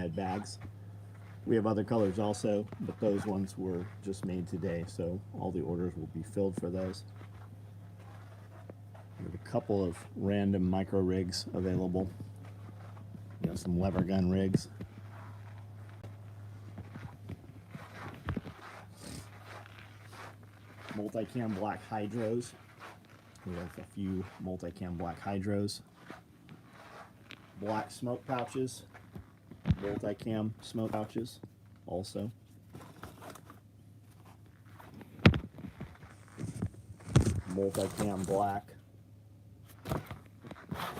head bags. We have other colors also, but those ones were just made today, so all the orders will be filled for those. We have a couple of random micro rigs available. We have some lever gun rigs. Multicam black hydros. We have a few multicam black hydros. Black smoke pouches. Multicam smoke pouches also. Multicam black.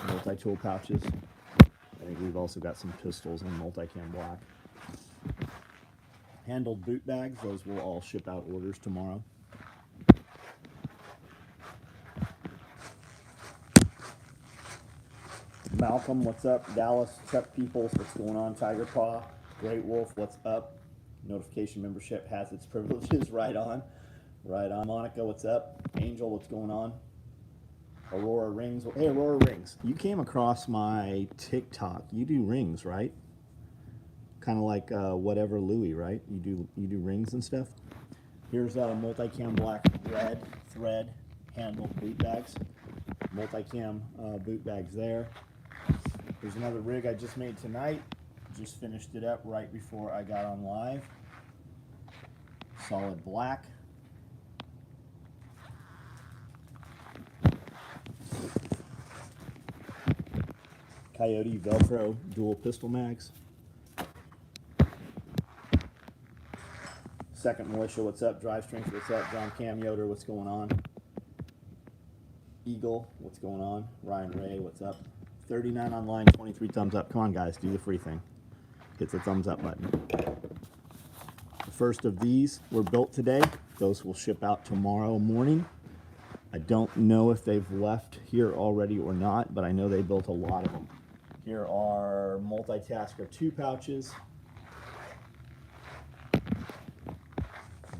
Multi-tool pouches. I think we've also got some pistols in multicam black. Handled boot bags. Those will all ship out orders tomorrow. Malcolm, what's up? Dallas, Chuck Peoples, what's going on? Tiger Paw, Great Wolf, what's up? Notification membership has its privileges. Right on. Right on. Monica, what's up? Angel, what's going on? Aurora Rings. Hey, Aurora Rings. You came across my TikTok. You do rings, right? Kind of like whatever Louie, right? You do rings and stuff. Here's multicam black red thread handled boot bags. Multicam boot bags there. Here's another rig I just made tonight. Just finished it up right before I got on live. Solid black. Coyote Velcro dual pistol mags. Second Militia, what's up? Drive Strength, what's up? John Cam Yoder, what's going on? Eagle, what's going on? Ryan Ray, what's up? 39 online, 23 thumbs up. Come on, guys, do the free thing. Hit the thumbs up button. The first of these were built today. Those will ship out tomorrow morning. I don't know if they've left here already or not, but I know they built a lot of them. Here are Multitasker 2 pouches.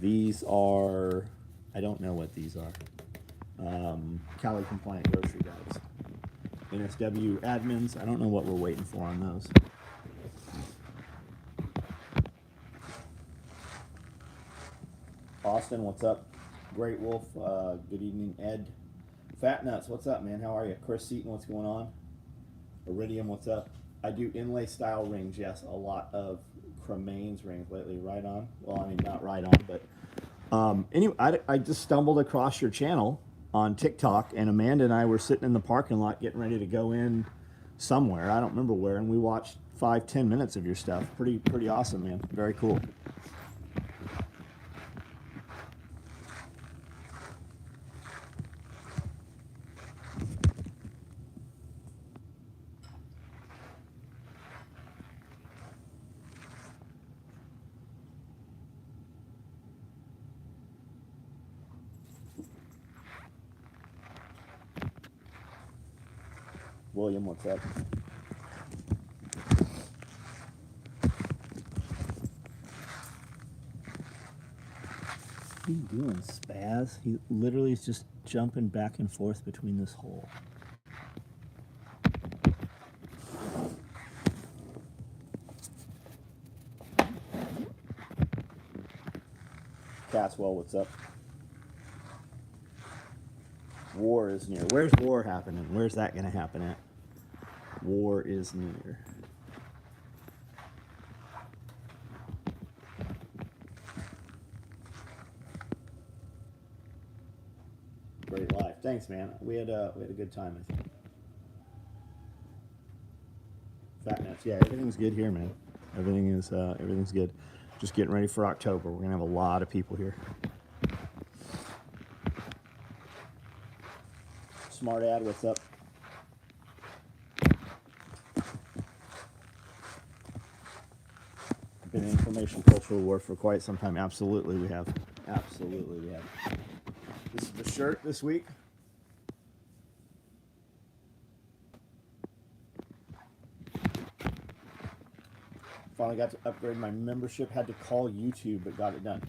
These are, I don't know what these are. Cali compliant grocery bags. NSW admins, I don't know what we're waiting for on those. Austin, what's up? Great Wolf, good evening. Ed. Fat Nuts, what's up, man? How are you? Chris Seaton, what's going on? Iridium, what's up? I do inlay style rings, yes, a lot of Cremains rings lately. Right on. Well, I mean, not right on, but anyway, I just stumbled across your channel on TikTok, and Amanda and I were sitting in the parking lot getting ready to go in somewhere. I don't remember where, and we watched 5-10 minutes of your stuff. Pretty awesome, man. Very cool. William, what's up? What are you doing, Spaz? He literally is just jumping back and forth between this hole. Caswell, what's up? War is near. Where's war happening? Where's that going to happen at? War is near. Great life. Thanks, man. We had a good time, I think. Fat Nuts. Yeah, everything's good here, man. Everything's good. Just getting ready for October. We're gonna have a lot of people here. Smart Ad, what's up? Been in information cultural war for quite some time. Absolutely, we have. Absolutely, we have. This is the shirt this week. Finally got to upgrade my membership. Had to call YouTube, but got it done.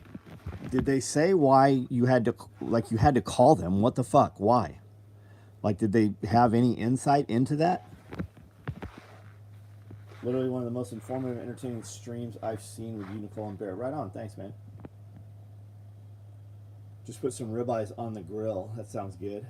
Did they say why you had to, like, you had to call them? What the fuck? Why? Like, did they have any insight into that? Literally one of the most informative, entertaining streams I've seen with you, Nicole and Bear. Right on. Thanks, man. Just put some ribeyes on the grill. That sounds good.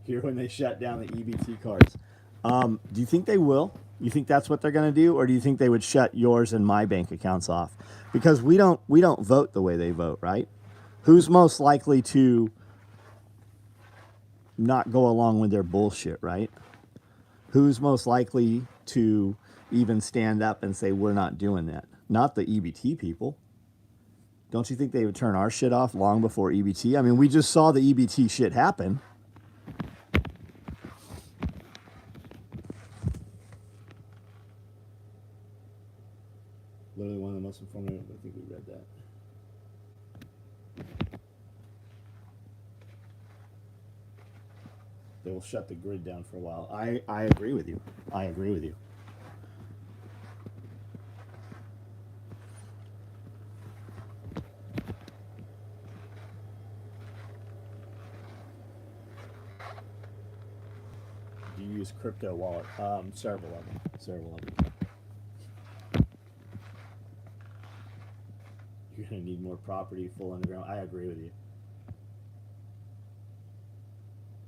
Here when they shut down the EBT cards. Do you think they will? You think that's what they're going to do, or do you think they would shut yours and my bank accounts off? Because we don't vote the way they vote, right? Who's most likely to not go along with their bullshit, right? Who's most likely to even stand up and say we're not doing that? Not the EBT people. Don't you think they would turn our shit off long before EBT? I mean, we just saw the EBT shit happen. Literally one of the most informative. I think we read that. They will shut the grid down for a while. I agree with you. I agree with you. Do you use crypto wallet? Several of them. Several of them. You're going to need more property, full underground. I agree with you.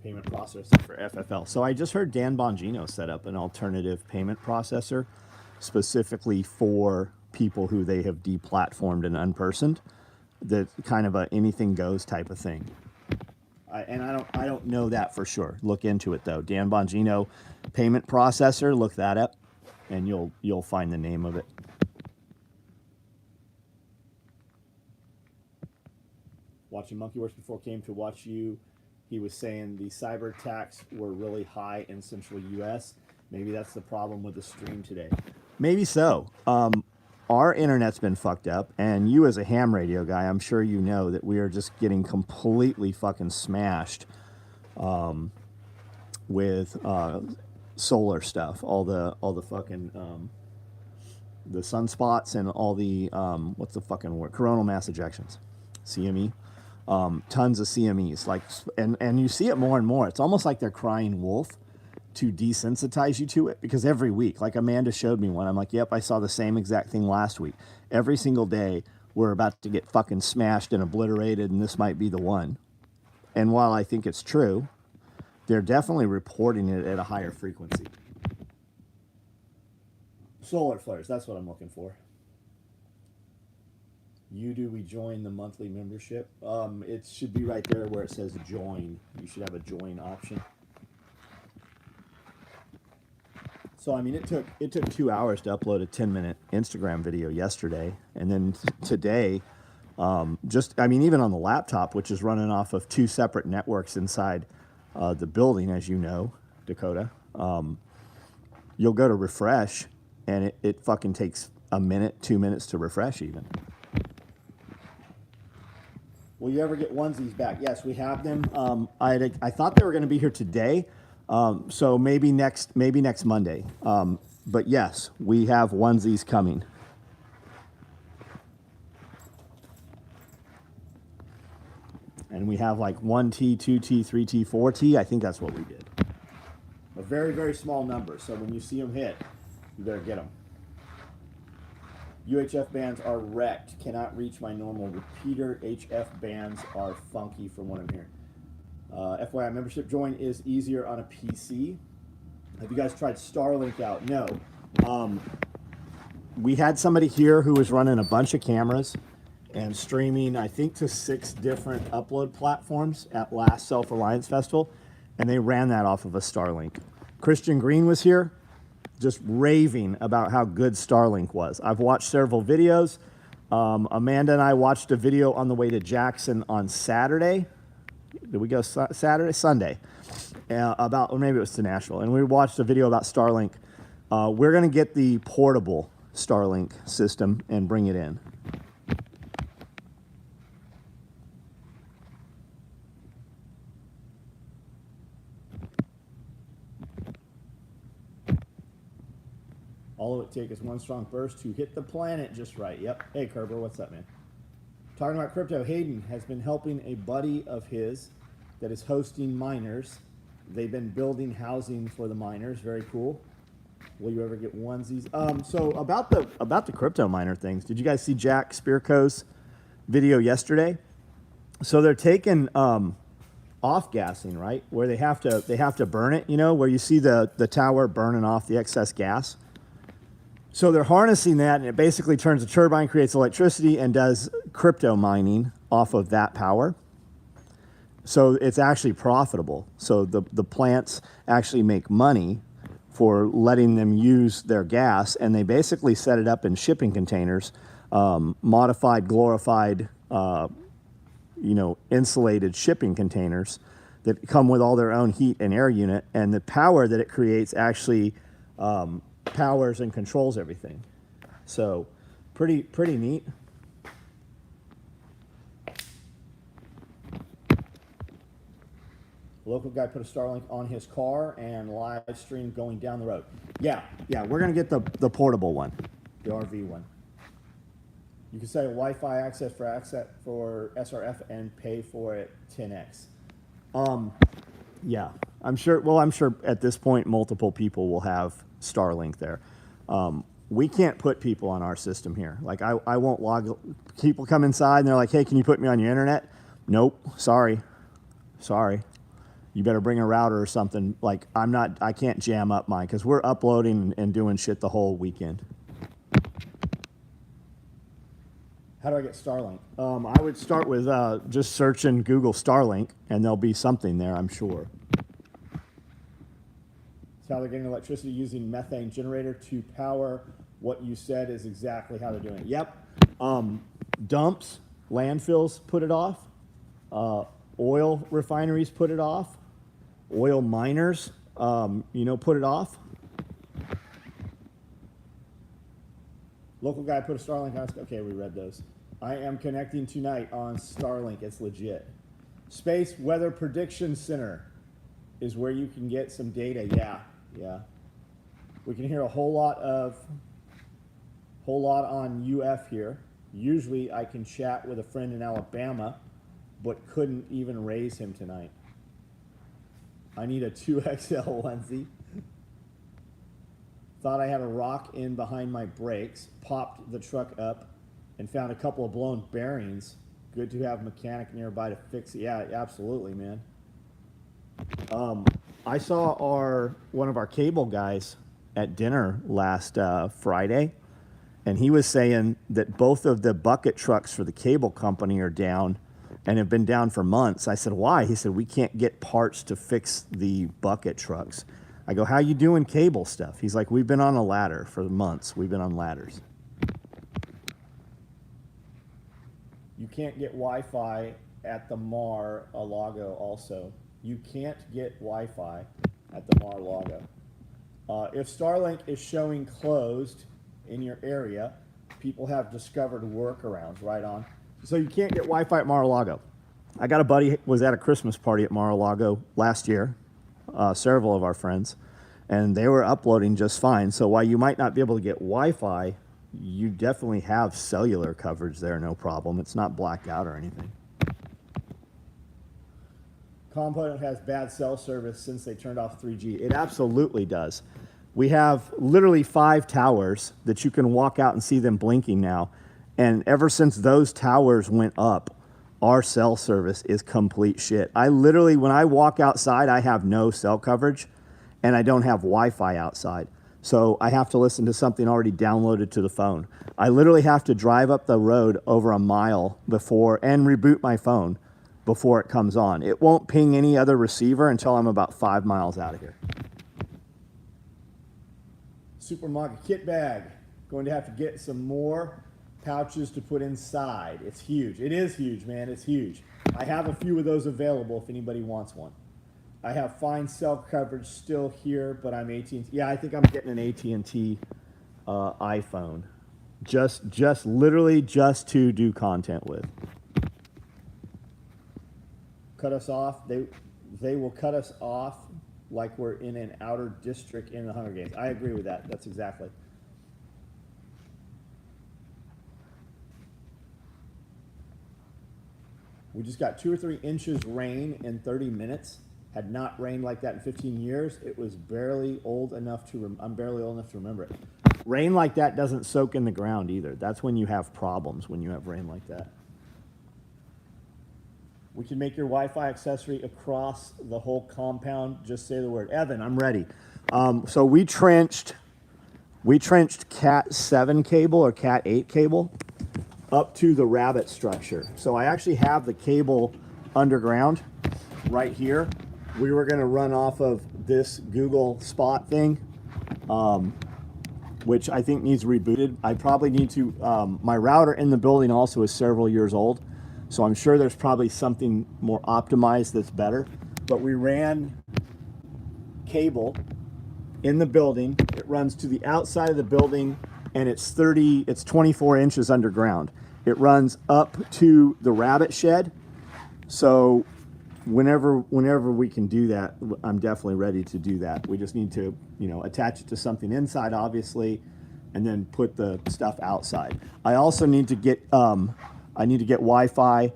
Payment processor for FFL. So I just heard Dan Bongino set up an alternative payment processor specifically for people who they have deplatformed and unpersoned. That kind of a anything goes type of thing. I don't know that for sure. Look into it though. Dan Bongino payment processor. Look that up, and you'll find the name of it. Watching Monkey Wars before came to watch you. He was saying the cyber attacks were really high in central U.S. Maybe that's the problem with the stream today. Maybe so. Our internet's been fucked up, and you as a ham radio guy, I'm sure you know that we are just getting completely fucking smashed with solar stuff. All the fucking the sunspots and all the what's the fucking word? Coronal mass ejections, CME. Tons of CMEs, like, and you see it more and more. It's almost like they're crying wolf to desensitize you to it, because every week, like Amanda showed me one, I'm like, yep, I saw the same exact thing last week. Every single day, we're about to get fucking smashed and obliterated, and this might be the one. And while I think it's true, they're definitely reporting it at a higher frequency. Solar flares, that's what I'm looking for. Do we join the monthly membership? It should be right there where it says join. You should have a join option. So I mean, it took 2 hours to upload a 10-minute Instagram video yesterday, and then today, even on the laptop, which is running off of 2 separate networks inside the building, as you know, Dakota. You'll go to refresh, and it fucking takes a minute, 2 minutes to refresh even. Will you ever get onesies back? Yes, we have them. I thought they were going to be here today, so maybe next Monday. But yes, we have onesies coming. And we have like 1T, 2T, 3T, 4T. I think that's what we did. A very, very small number. So when you see them hit, you better get them. UHF bands are wrecked. Cannot reach my normal repeater. HF bands are funky from what I'm hearing. FYI, membership join is easier on a PC. Have you guys tried Starlink out? No. We had somebody here who was running a bunch of cameras and streaming, I think, to 6 different upload platforms at last Self-Reliance Festival, and they ran that off of a Starlink. Christian Green was here, just raving about how good Starlink was. I've watched several videos. Amanda and I watched a video on the way to Jackson on Saturday. Did we go Saturday? Sunday. Or maybe it was to Nashville. And we watched a video about Starlink. We're going to get the portable Starlink system and bring it in. All it would take is one strong burst to hit the planet just right. Yep. Hey, Kerber, what's up, man? Talking about crypto, Hayden has been helping a buddy of his that is hosting miners. They've been building housing for the miners. Very cool. Will you ever get onesies? So about the crypto miner things, did you guys see Jack Spirko's video yesterday? So they're taking off gassing, right? Where they have to burn it, you know, where you see the tower burning off the excess gas. So they're harnessing that, and it basically turns a turbine, creates electricity, and does crypto mining off of that power. So it's actually profitable. So the plants actually make money for letting them use their gas, and they basically set it up in shipping containers, modified, glorified, insulated shipping containers that come with all their own heat and air unit, and the power that it creates actually powers and controls everything. So pretty neat. Local guy put a Starlink on his car and live stream going down the road. Yeah, we're gonna get the portable one, the RV one. You can set a Wi-Fi access for SRF and pay for it 10x. Yeah, I'm sure. Well, I'm sure at this point multiple people will have Starlink there. We can't put people on our system here. Like I won't log. People come inside and they're like, "Hey, can you put me on your internet?" Nope. Sorry. You better bring a router or something. Like I can't jam up mine because we're uploading and doing shit the whole weekend. How do I get Starlink? I would start with just searching Google Starlink, and there'll be something there, I'm sure. That's how they're getting electricity using methane generator to power. What you said is exactly how they're doing it. Yep. Dumps, landfills put it off. Oil refineries put it off. Oil miners, put it off. Local guy put a Starlink on. Okay, we read those. I am connecting tonight on Starlink. It's legit. Space Weather Prediction Center is where you can get some data. Yeah. We can hear a whole lot on UF here. Usually I can chat with a friend in Alabama, but couldn't even raise him tonight. I need a 2XL onesie. Thought I had a rock in behind my brakes, popped the truck up, and found a couple of blown bearings. Good to have a mechanic nearby to fix it. Yeah, absolutely, man. I saw one of our cable guys at dinner last Friday, and he was saying that both of the bucket trucks for the cable company are down and have been down for months. I said, why? He said, we can't get parts to fix the bucket trucks. I go, how you doing cable stuff? He's like, we've been on a ladder for months. We've been on ladders. You can't get Wi-Fi at the Mar-a-Lago also. You can't get Wi-Fi at the Mar-a-Lago. If Starlink is showing closed in your area, people have discovered workarounds, right on. So you can't get Wi-Fi at Mar-a-Lago. I got a buddy who was at a Christmas party at Mar-a-Lago last year, several of our friends, and they were uploading just fine. So while you might not be able to get Wi-Fi, you definitely have cellular coverage there, no problem. It's not blacked out or anything. Component has bad cell service since they turned off 3G. It absolutely does. We have literally 5 towers that you can walk out and see them blinking now. And ever since those towers went up, our cell service is complete shit. I literally, when I walk outside, I have no cell coverage, and I don't have Wi-Fi outside. So I have to listen to something already downloaded to the phone. I literally have to drive up the road over a mile before, and reboot my phone before it comes on. It won't ping any other receiver until I'm about 5 miles out of here. Supermarket kit bag. Going to have to get some more pouches to put inside. It's huge. It is huge, man. It's huge. I have a few of those available if anybody wants one. I have fine cell coverage still here, but I'm AT&T. Yeah, I think I'm getting an AT&T iPhone. Literally just to do content with. Cut us off. They will cut us off like we're in an outer district in the Hunger Games. I agree with that. That's exactly. We just got 2 or 3 inches rain in 30 minutes. Had not rained like that in 15 years. It was barely old enough to, I'm barely old enough to remember it. Rain like that doesn't soak in the ground either. That's when you have problems, when you have rain like that. We can make your Wi-Fi accessory across the whole compound. Just say the word. Evan, I'm ready. So we trenched Cat 7 cable or Cat 8 cable up to the rabbit structure. So I actually have the cable underground right here. We were going to run off of this Google Spot thing, which I think needs rebooted. I probably need to, my router in the building also is several years old. So I'm sure there's probably something more optimized that's better. But we ran cable in the building. It runs to the outside of the building, and it's 24 inches underground. It runs up to the rabbit shed. So whenever we can do that, I'm definitely ready to do that. We just need to, attach it to something inside, obviously, and then put the stuff outside. I also need to get Wi-Fi,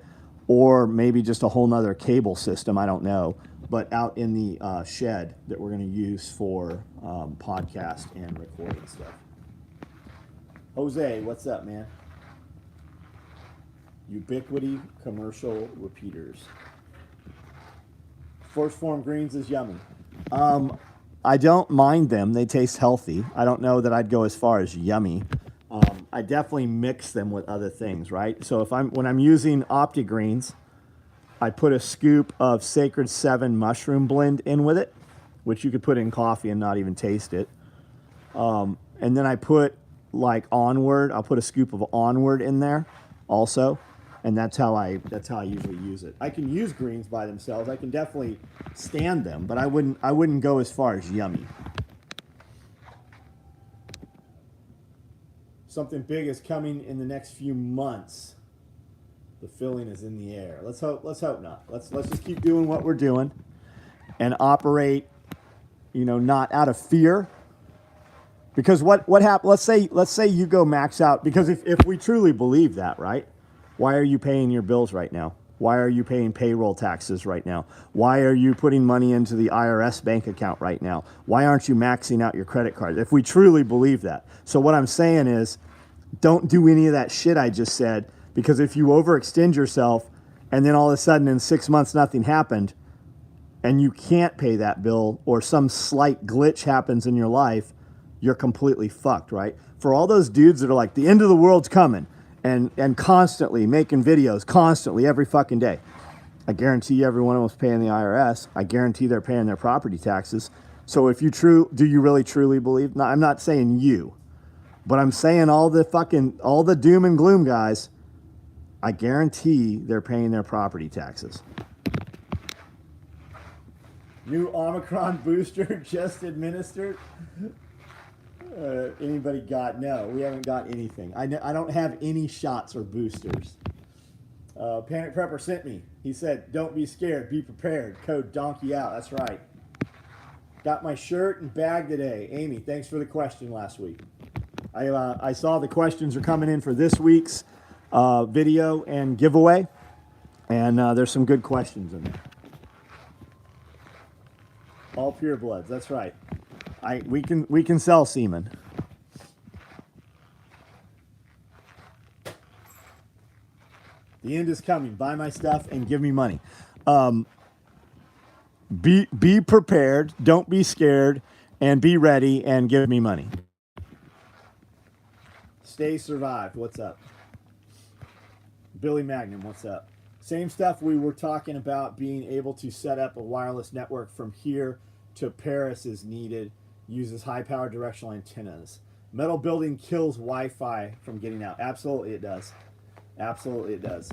or maybe just a whole nother cable system, I don't know, but out in the shed that we're going to use for podcast and recording stuff. Jose, what's up, man? Ubiquity commercial repeaters. Force form greens is yummy. I don't mind them. They taste healthy. I don't know that I'd go as far as yummy. I definitely mix them with other things, right? So when I'm using OptiGreens, I put a scoop of Sacred 7 mushroom blend in with it, which you could put in coffee and not even taste it. And then I put I'll put a scoop of Onward in there also. And that's how I usually use it. I can use greens by themselves. I can definitely stand them, but I wouldn't go as far as yummy. Something big is coming in the next few months. The feeling is in the air. Let's hope not. Let's just keep doing what we're doing and operate, not out of fear. Because what happens? Let's say you go max out, because if we truly believe that, right? Why are you paying your bills right now? Why are you paying payroll taxes right now? Why are you putting money into the IRS bank account right now? Why aren't you maxing out your credit card? If we truly believe that. So what I'm saying is, don't do any of that shit I just said, because if you overextend yourself and then all of a sudden in 6 months nothing happened and you can't pay that bill, or some slight glitch happens in your life, you're completely fucked, right? For all those dudes that are like, the end of the world's coming, and constantly making videos, constantly, every fucking day. I guarantee you every one of them's paying the IRS. I guarantee they're paying their property taxes. So do you really truly believe? No, I'm not saying you, but I'm saying all the doom and gloom guys, I guarantee they're paying their property taxes. New Omicron booster just administered. Anybody got? No, we haven't got anything. I don't have any shots or boosters. Panic Prepper sent me. He said, don't be scared, be prepared. Code donkey out. That's right. Got my shirt and bag today. Amy, thanks for the question last week. I saw the questions are coming in for this week's video and giveaway, and there's some good questions in there. All pure bloods. That's right. We can sell semen. The end is coming. Buy my stuff and give me money. Be prepared. Don't be scared, and be ready and give me money. Stay survived. What's up? Billy Magnum. What's up? Same stuff we were talking about, being able to set up a wireless network from here to Paris is needed. Uses high-powered directional antennas. Metal building kills Wi-Fi from getting out. Absolutely it does. Absolutely it does.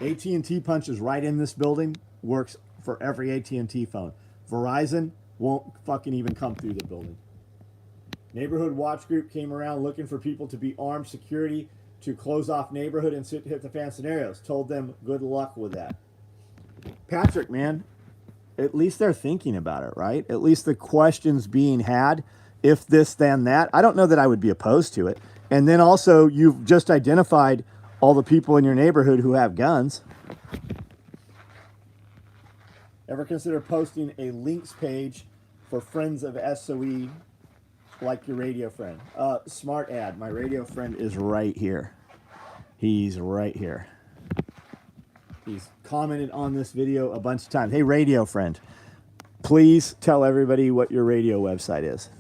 AT&T punches right in this building. Works for every AT&T phone. Verizon won't fucking even come through the building. Neighborhood watch group came around looking for people to be armed security to close off neighborhood and hit the fan scenarios. Told them good luck with that. Patrick, man. At least they're thinking about it, right? At least the question's being had. If this, then that. I don't know that I would be opposed to it. And then also, you've just identified all the people in your neighborhood who have guns. Ever consider posting a links page for friends of SOE like your radio friend? Smart ad. My radio friend is right here. He's right here. He's commented on this video a bunch of times. Hey, radio friend, please tell everybody what your radio website is.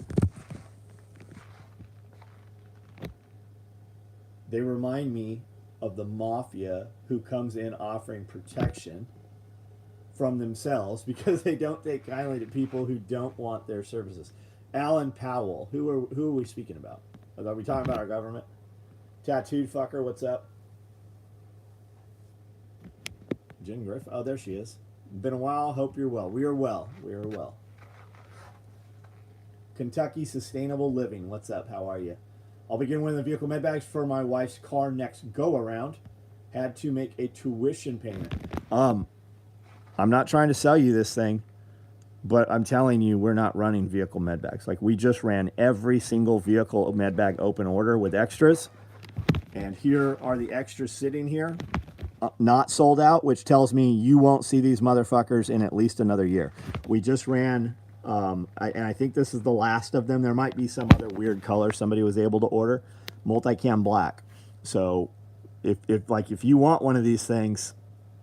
They remind me of the mafia who comes in offering protection from themselves because they don't take kindly to people who don't want their services. Alan Powell, who are we speaking about? Are we talking about our government? Tattooed fucker, what's up? Jen Griffin, oh, there she is. Been a while, hope you're well. We are well, we are well. Kentucky Sustainable Living, what's up, how are you? I'll begin with the vehicle med bags for my wife's car next go around. Had to make a tuition payment. I'm not trying to sell you this thing, but I'm telling you, we're not running vehicle med bags. Like, we just ran every single vehicle med bag open order with extras. And here are the extras sitting here, not sold out, which tells me you won't see these motherfuckers in at least another year. We just ran, and I think this is the last of them. There might be some other weird color somebody was able to order. Multicam black. So if you want one of these things,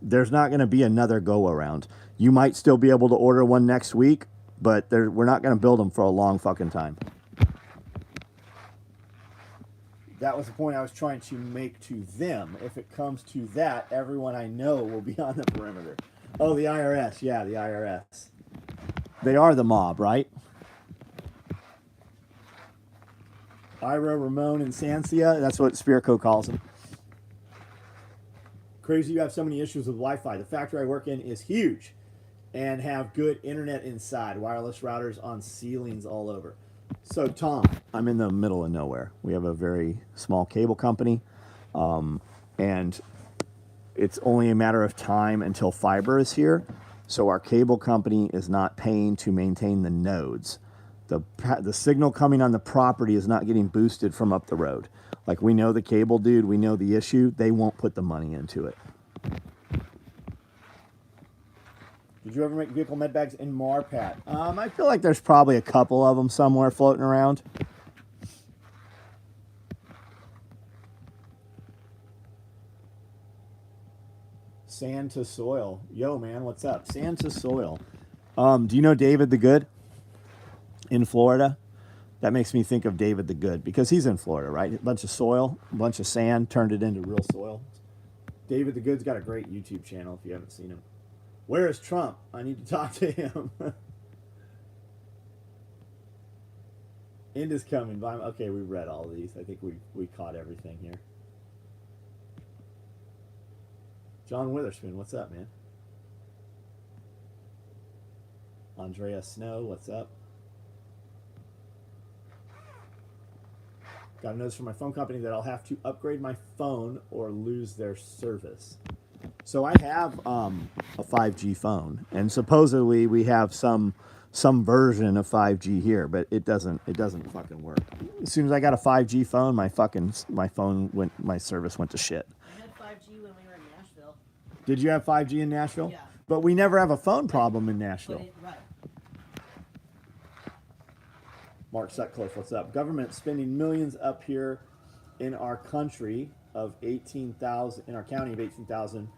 there's not going to be another go around. You might still be able to order one next week, but we're not going to build them for a long fucking time. That was the point I was trying to make to them. If it comes to that, everyone I know will be on the perimeter. Oh, the IRS. Yeah, the IRS. They are the mob, right? Ira, Ramon, and Sancia. That's what Spirko calls them. Crazy you have so many issues with Wi-Fi. The factory I work in is huge and have good internet inside. Wireless routers on ceilings all over. So, Tom, I'm in the middle of nowhere. We have a very small cable company, and it's only a matter of time until fiber is here. So our cable company is not paying to maintain the nodes. The signal coming on the property is not getting boosted from up the road. Like, we know the cable dude, we know the issue. They won't put the money into it. Did you ever make vehicle med bags in Marpat? I feel like there's probably a couple of them somewhere floating around. Sand to soil. Yo, man, what's up? Sand to soil. Do you know David the Good in Florida? That makes me think of David the Good because he's in Florida, right? A bunch of soil, a bunch of sand, turned it into real soil. David the Good's got a great YouTube channel if you haven't seen him. Where is Trump? I need to talk to him. End is coming. Okay, we read all of these. I think we caught everything here. John Witherspoon, what's up, man? Andrea Snow, what's up? Got a notice from my phone company that I'll have to upgrade my phone or lose their service. So I have a 5G phone, and supposedly we have some version of 5G here, but it doesn't fucking work. As soon as I got a 5G phone, my service went to shit. I had 5G when we were in Nashville. Did you have 5G in Nashville? Yeah. But we never have a phone problem in Nashville. Right. Mark Sutcliffe, what's up? Government spending millions up here in our country of 18,000, in our county of 18,000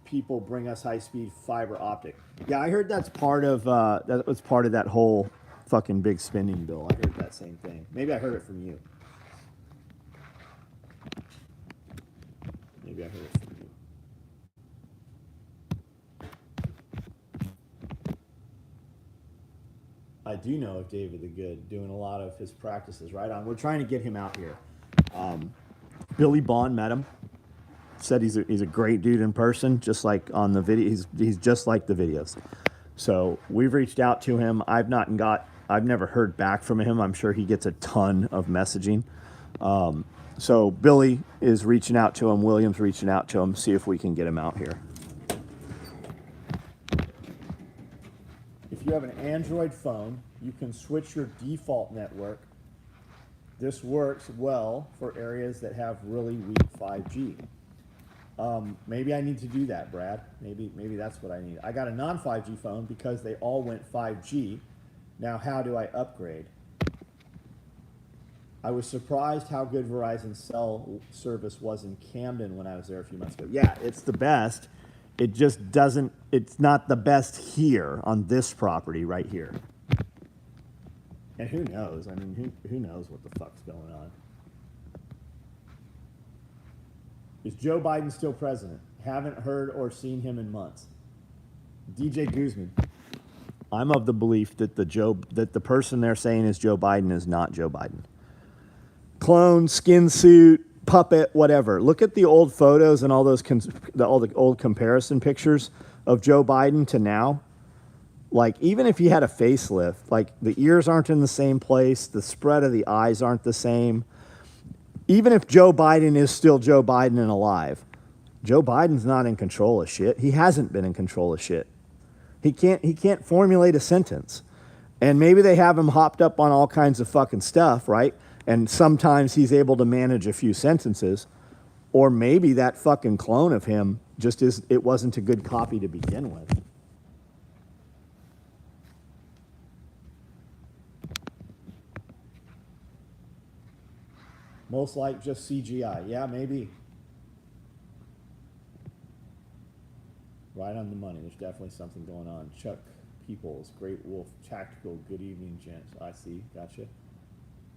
people bring us high-speed fiber optic. Yeah, I heard that's part of, that was part of that whole fucking big spending bill. I heard that same thing. Maybe I heard it from you. Maybe I heard it from you. I do know of David the Good doing a lot of his practices right on. We're trying to get him out here. Billy Bond met him. Said he's a great dude in person, just like on the video. He's just like the videos. So we've reached out to him. I've never heard back from him. I'm sure he gets a ton of messaging. So Billy is reaching out to him. William's reaching out to him. See if we can get him out here. If you have an Android phone, you can switch your default network. This works well for areas that have really weak 5G. Maybe I need to do that, Brad. Maybe that's what I need. I got a non-5G phone because they all went 5G. Now, how do I upgrade? I was surprised how good Verizon's cell service was in Camden when I was there a few months ago. Yeah, it's the best. It just doesn't, it's not the best here on this property right here. And who knows? I mean, who knows what the fuck's going on? Is Joe Biden still president? Haven't heard or seen him in months. DJ Guzman. I'm of the belief that the person they're saying is Joe Biden is not Joe Biden. Clone, skin suit, puppet, whatever. Look at the old photos and all those all the old comparison pictures of Joe Biden to now. Like, even if he had a facelift, like, the ears aren't in the same place, the spread of the eyes aren't the same. Even if Joe Biden is still Joe Biden and alive, Joe Biden's not in control of shit. He hasn't been in control of shit. He can't formulate a sentence. And maybe they have him hopped up on all kinds of fucking stuff, right? And sometimes he's able to manage a few sentences. Or maybe that fucking clone of him it wasn't a good copy to begin with. Most like just CGI. Yeah, maybe. Right on the money. There's definitely something going on. Chuck Peoples, Great Wolf, Tactical, good evening, gents. I see. Gotcha.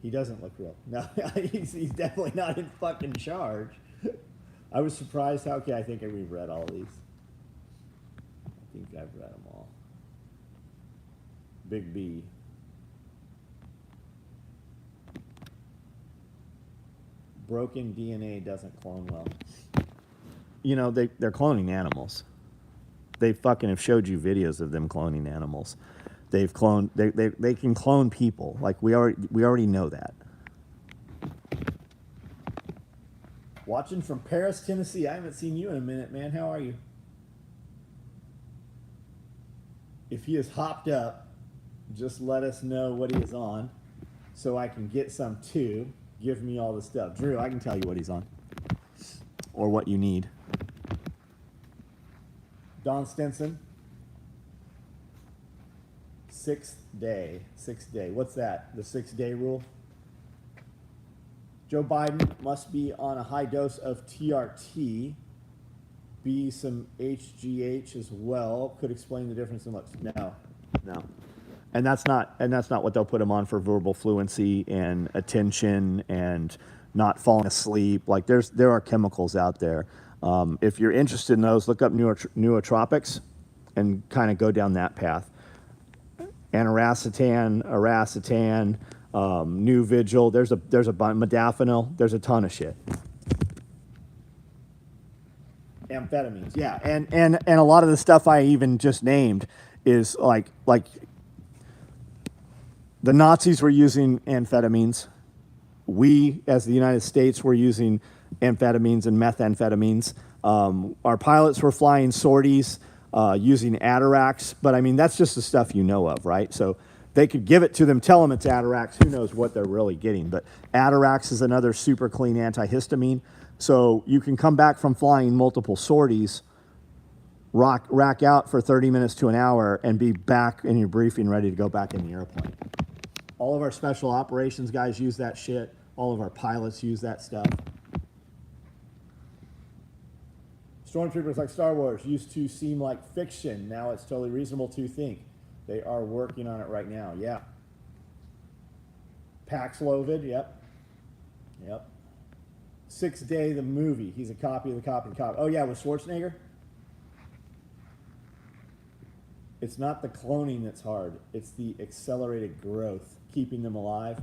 He doesn't look real. No, he's definitely not in fucking charge. I was surprised how, okay, I think we've read all these. I think I've read them all. Big B. Broken DNA doesn't clone well. You know, they're cloning animals. They fucking have showed you videos of them cloning animals. They've cloned. They can clone people. Like, we already know that. Watching from Paris, Tennessee. I haven't seen you in a minute, man. How are you? If he is hopped up, just let us know what he is on, so I can get some too. Give me all the stuff. Drew, I can tell you what he's on. Or what you need. Don Stinson. Sixth day. What's that? The 6-day rule? Joe Biden must be on a high dose of TRT. Be some HGH as well. Could explain the difference in looks. No. And that's not what they'll put him on for verbal fluency and attention and not falling asleep. Like, there are chemicals out there. If you're interested in those, look up nootropics and kind of go down that path. Aniracetam, aracetam, New Vigil. There's a modafinil. There's a ton of shit. Amphetamines, yeah, and a lot of the stuff I even just named is like the Nazis were using amphetamines. We, as the United States, were using amphetamines and methamphetamines. Our pilots were flying sorties using Atarax, but I mean, that's just the stuff you know of, right? So they could give it to them, tell them it's Atarax, who knows what they're really getting. But Atarax is another super clean antihistamine. So you can come back from flying multiple sorties, rack out for 30 minutes to an hour, and be back in your briefing ready to go back in the airplane. All of our special operations guys use that shit. All of our pilots use that stuff. Stormtroopers like Star Wars used to seem like fiction. Now it's totally reasonable to think. They are working on it right now. Yeah. Paxlovid. Yep. 6th Day, the movie. He's a copy of the copy. Oh, yeah, with Schwarzenegger? It's not the cloning that's hard. It's the accelerated growth, keeping them alive.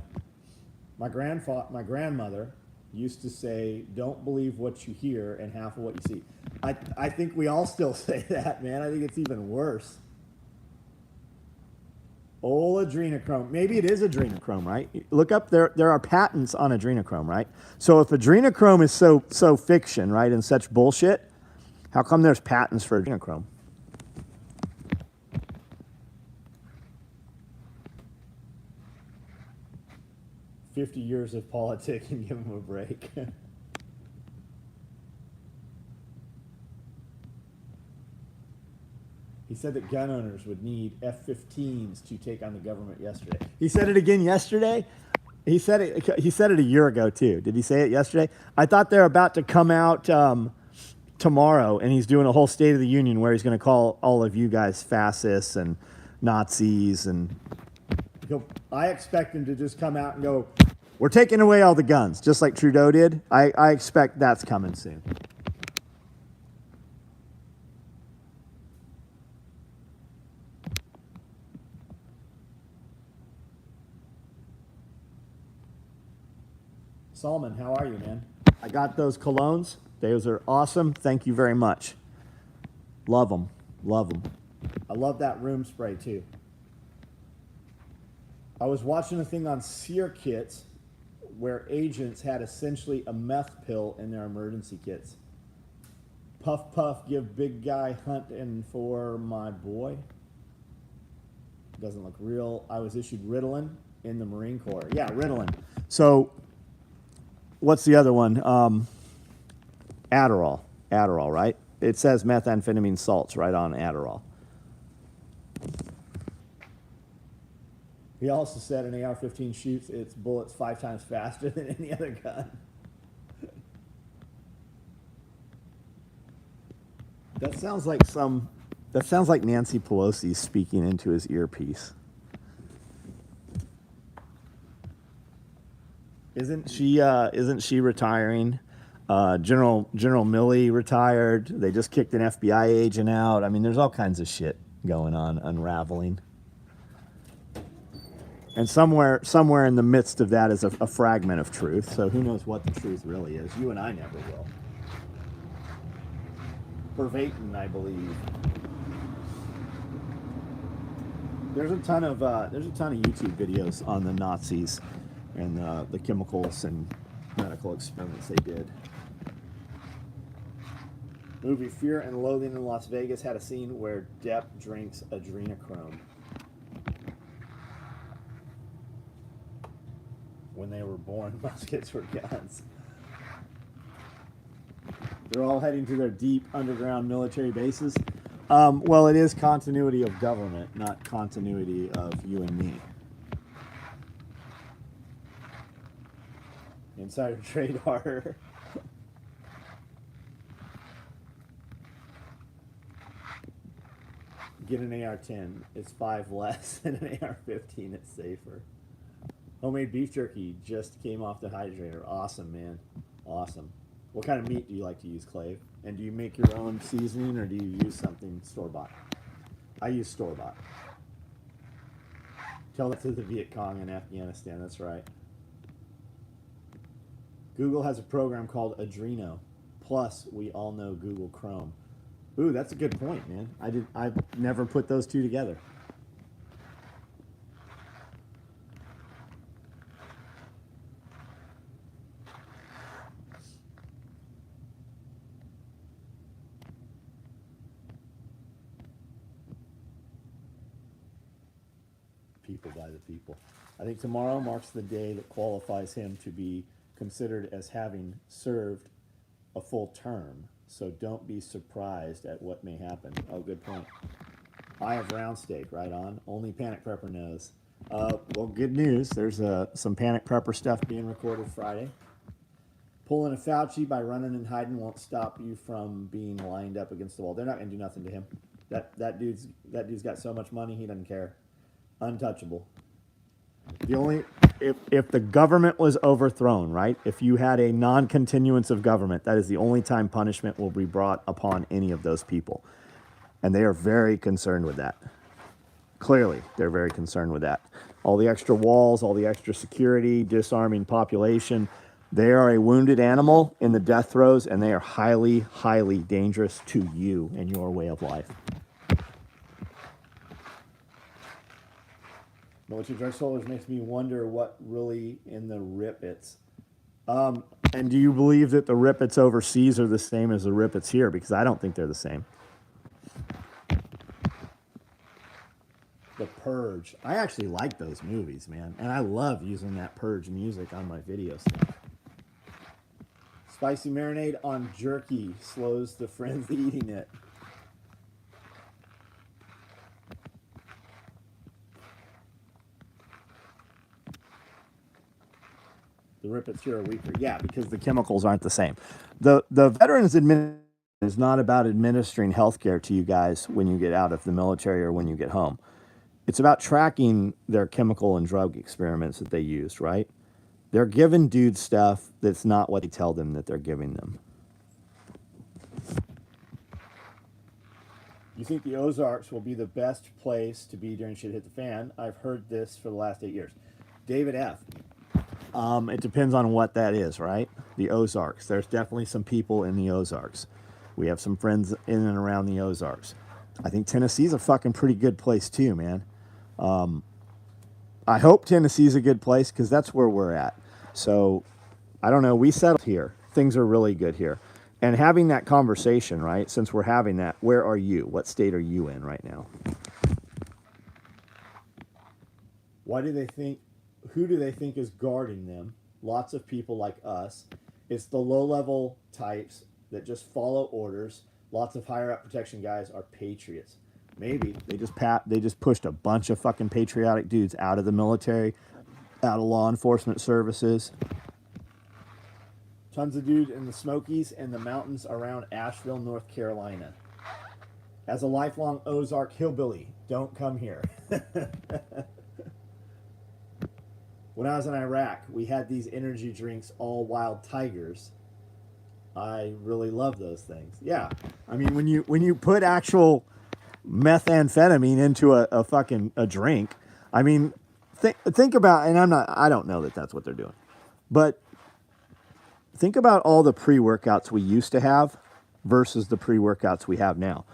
My grandmother used to say, don't believe what you hear and half of what you see. I think we all still say that, man. I think it's even worse. Old adrenochrome. Maybe it is adrenochrome, right? Look up, there are patents on adrenochrome, right? So if adrenochrome is so fiction, right, and such bullshit, how come there's patents for adrenochrome? "50 years of politicking, give him a break." He said that gun owners would need F-15s to take on the government yesterday. He said it again yesterday. He said it. He said it a year ago too. Did he say it yesterday? I thought they're about to come out tomorrow, and he's doing a whole State of the Union where he's going to call all of you guys fascists and Nazis, and I expect him to just come out and go, "We're taking away all the guns," just like Trudeau did. I expect that's coming soon. Solomon, how are you, man? I got those colognes. Those are awesome. Thank you very much. Love them. Love them. I love that room spray, too. I was watching a thing on sear kits where agents had essentially a meth pill in their emergency kits. Puff, puff, give big guy hunting for my boy. Doesn't look real. I was issued Ritalin in the Marine Corps. Yeah, Ritalin. So... what's the other one? Adderall. Adderall, right? It says methamphetamine salts right on Adderall. He also said an AR-15 shoots its bullets 5 times faster than any other gun. That sounds like Nancy Pelosi speaking into his earpiece. Isn't she retiring? General Milley retired. They just kicked an FBI agent out. I mean, there's all kinds of shit going on, unraveling. And somewhere in the midst of that is a fragment of truth. So who knows what the truth really is? You and I never will. Verbatim, I believe. There's a ton of YouTube videos on the Nazis and the chemicals and medical experiments they did. Movie Fear and Loathing in Las Vegas had a scene where Depp drinks adrenochrome. When they were born, muskets were guns. They're all heading to their deep underground military bases. Well, it is continuity of government, not continuity of you and me. Insider trade harder. Get an AR-10. It's 5 less than an AR-15. It's safer. Homemade beef jerky just came off the hydrator. Awesome, man. Awesome. What kind of meat do you like to use, Clave? And do you make your own seasoning, or do you use something store-bought? I use store-bought. Tell that to the Viet Cong in Afghanistan. That's right. Google has a program called Adreno. Plus, we all know Google Chrome. Ooh, that's a good point, man. I've never put those two together. People by the people. I think tomorrow marks the day that qualifies him to be considered as having served a full term. So don't be surprised at what may happen. Oh, good point. I have round steak, right on. Only Panic Prepper knows. Well, good news. There's some Panic Prepper stuff being recorded Friday. Pulling a Fauci by running and hiding won't stop you from being lined up against the wall. They're not going to do nothing to him. That dude's got so much money, he doesn't care. Untouchable. If the government was overthrown, right? If you had a non-continuance of government, that is the only time punishment will be brought upon any of those people. And they are very concerned with that. Clearly, they're very concerned with that. All the extra walls, all the extra security, disarming population. They are a wounded animal in the death throes, and they are highly, highly dangerous to you and your way of life. Military drug soldiers makes me wonder what really in the Rippets. And do you believe that the Rippets overseas are the same as the Rippets here? Because I don't think they're the same. The Purge. I actually like those movies, man. And I love using that Purge music on my video stuff. Spicy marinade on jerky slows the frenzy eating it. The Rippets here are weaker. Yeah, because the chemicals aren't the same. The Veterans Administration is not about administering health care to you guys when you get out of the military or when you get home. It's about tracking their chemical and drug experiments that they used, right? They're giving dudes stuff that's not what they tell them that they're giving them. You think the Ozarks will be the best place to be during shit hit the fan? I've heard this for the last 8 years. David F. It depends on what that is, right? The Ozarks. There's definitely some people in the Ozarks. We have some friends in and around the Ozarks. I think Tennessee's a fucking pretty good place too, man. I hope Tennessee's a good place because that's where we're at. So, I don't know. We settled here. Things are really good here. And having that conversation, right? Since we're having that, where are you? What state are you in right now? Why do they think, who do they think is guarding them? Lots of people like us. It's the low-level types that just follow orders. Lots of higher-up protection guys are patriots. Maybe they just pushed a bunch of fucking patriotic dudes out of the military, out of law enforcement services. Tons of dudes in the Smokies and the mountains around Asheville, North Carolina. As a lifelong Ozark hillbilly, don't come here. When I was in Iraq, we had these energy drinks, all wild tigers. I really love those things. Yeah, I mean when you put actual methamphetamine into a fucking drink, I mean think about, and I don't know that that's what they're doing, but think about all the pre-workouts we used to have versus the pre-workouts we have now.